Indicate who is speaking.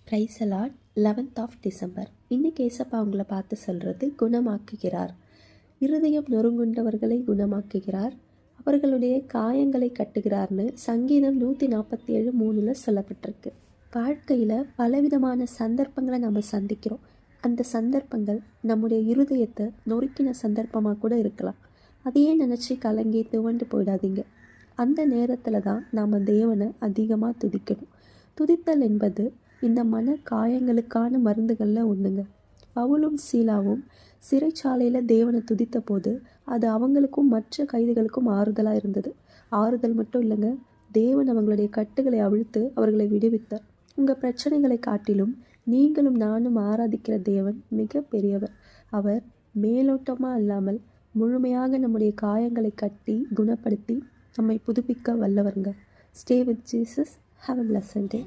Speaker 1: Price allot 11th of December. இன்னைக்கு ஏசப்பா அவங்கள பார்த்து சொல்கிறது, குணமாக்குகிறார். இருதயம் நொறுங்குண்டவர்களை குணமாக்குகிறார், அவர்களுடைய காயங்களை கட்டுகிறார்னு சங்கீதம் 147:3 சொல்லப்பட்டிருக்கு. வாழ்க்கையில் பலவிதமான சந்தர்ப்பங்களை நம்ம சந்திக்கிறோம். அந்த சந்தர்ப்பங்கள் நம்முடைய இருதயத்தை நொறுக்கின சந்தர்ப்பமாக கூட இருக்கலாம். அதையே நினச்சி கலங்கி துவண்டு போயிடாதீங்க. அந்த நேரத்தில் தான் நாம் தேவனை அதிகமாக துதிக்கணும். துதித்தல் என்பது இந்த மன காயங்களுக்கான மருந்துகளில் ஒன்றுங்க. பவுலும் சீலாவும் சிறைச்சாலையில் தேவனை துதித்த போது அது அவங்களுக்கும் மற்ற கைதிகளுக்கும் ஆறுதலாக இருந்தது. ஆறுதல் மட்டும் இல்லைங்க, தேவன் அவங்களுடைய கட்டுகளை அவிழ்த்து அவர்களை விடுவித்தார். உங்கள் பிரச்சனைகளை காட்டிலும் நீங்களும் நானும் ஆராதிக்கிற தேவன் மிக பெரியவர். அவர் மேலோட்டமாக இல்லாமல் முழுமையாக நம்முடைய காயங்களை கட்டி குணப்படுத்தி நம்மை புதுப்பிக்க வல்லவருங்க. Stay with Jesus. Have a pleasant day.